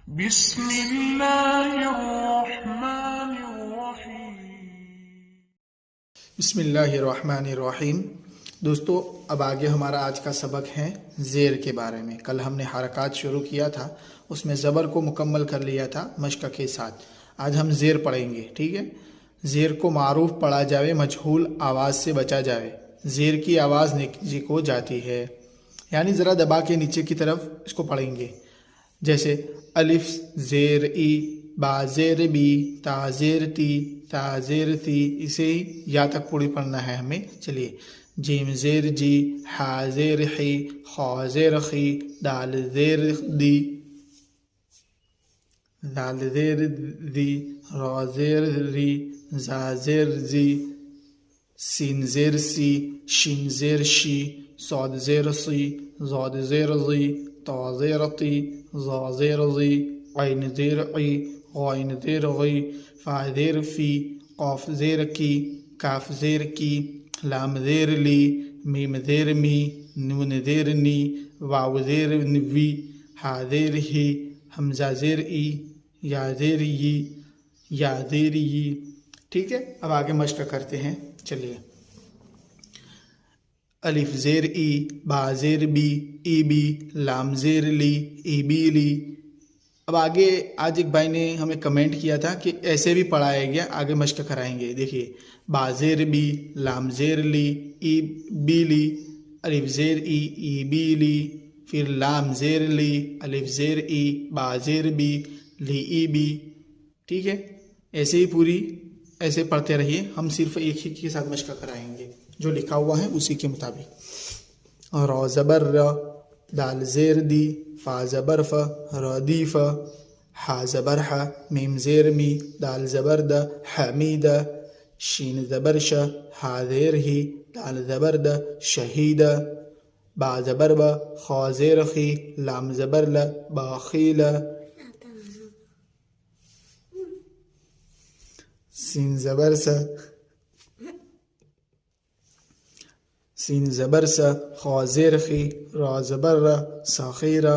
بسم اللہ الرحمن الرحیم۔ بسم اللہ الرحمن الرحیم۔ دوستو، اب آگے ہمارا آج کا سبق ہے زیر کے بارے میں۔ کل ہم نے حرکات شروع کیا تھا، اس میں زبر کو مکمل کر لیا تھا مشق کے ساتھ۔ آج ہم زیر پڑھیں گے، ٹھیک ہے؟ زیر کو معروف پڑھا جاوے، مجہول آواز سے بچا جاوے۔ زیر کی آواز نیچے کو جاتی ہے، یعنی ذرا دبا کے نیچے کی طرف اس کو پڑھیں گے، جیسے الف زیر ای، با زیر بی، تا زیر تی، تا زیر تی، اسے ہی یا تک پوری پڑھنا ہے ہمیں۔ چلیے، جیم زیر جی، ہا زیر حی، خا زیر خی، دال زیر دی، دال زیر دی، را زیر ری، زا زیر زی، سین زیر سی، شین زیر شی، صاد زیر سی، زاد زیر زی، تا زیر تی، ظا زیر زی، عین زیر عی، غین زیر غی، فا زیر فی، قاف زیر کی، کاف زیر کی، لام زیر لی، میم زیر می، نون زیر نی، واو زیر وی، ہا زیر ہی، حمزہ زیر ای، یا زیر ی، یا زیر ی۔ ٹھیک ہے، اب آگے مشق کرتے ہیں۔ چلیے، الف زیر ای، با زیر بی، ای بی، لام زیر لی، ای بی لی۔ اب آگے آج ایک بھائی نے ہمیں کمنٹ کیا تھا کہ ایسے بھی پڑھایا گیا، آگے مشق کرائیں گے۔ دیکھیے، با زیر بی، لام زیر لی، ای بی لی، الف زیر ای، ای بی لی، پھر لام زیر لی، الف زیر ای، با زیر بی، لی ای بی۔ ٹھیک ہے، ایسے ہی پوری ایسے پڑھتے رہیے، ہم صرف ایک ہی کے ساتھ مشق کرائیں گے، جو لکھا ہوا ہے اسی کے مطابق۔ را زبر را، دال زیر دی، فا زبر ف، را دی ف، حا زبر ح، میم زیر می، دال زبر د، حمید، شین زبر ش، ہا زیر ہی، دال زبر د، شہید، با زبر با، خا زیر خی، لام زبر ل، باخیل، سین زبر س، سین زبر س، خا زیر خی، را زبر را، ساخیرہ،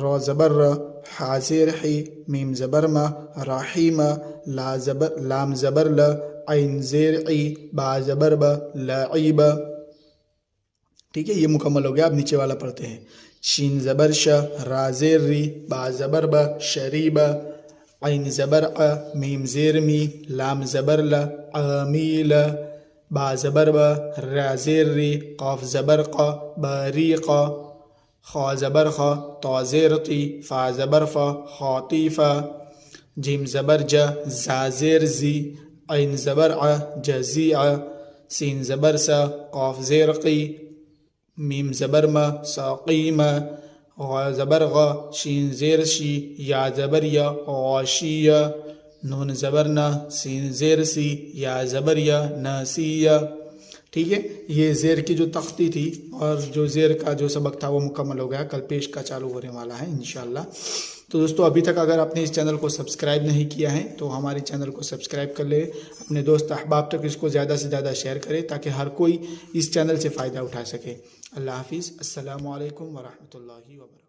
را زبر را، حا زیر حی، میم زبر ما، رحیمہ، لام زبر ل، عین زیر عی، با زبر با، لعیبہ۔ ٹھیک ہے، یہ مکمل ہو گیا۔ اب نیچے والا پڑھتے ہیں۔ شین زبر ش، را زیر ری، با زبر با، شریبہ، عین زبر ع، میم زیر می، لام زبر ل، عامیل، با زبر با، را زیر ری، قاف زبر ق، باریقہ، خا زبر خا، تا زیر تی، فا زبر فا، خاطیفہ، جیم زبر ج، زا زیر زی، عین زبر ع، جزیع، سین زبر سا، قاف زیر قی، میم زبر ما، ساقیمہ، غا زبر غا، شین زیر شی، یا زبر یا، غاشیہ، نون زبر نا، سین زیر سی، یا زبر یا، ناسیہ۔ ٹھیک ہے، یہ زیر کی جو تختی تھی اور جو زیر کا جو سبق تھا وہ مکمل ہو گیا، کل پیش کا چالو ہونے والا ہے انشاءاللہ۔ تو دوستو، ابھی تک اگر آپ نے اس چینل کو سبسکرائب نہیں کیا ہے تو ہمارے چینل کو سبسکرائب کر لے، اپنے دوست احباب تک اس کو زیادہ سے زیادہ شیئر کرے تاکہ ہر کوئی اس چینل سے فائدہ اٹھا سکے۔ اللہ حافظ، السلام علیکم ورحمۃ اللہ وبرکاتہ۔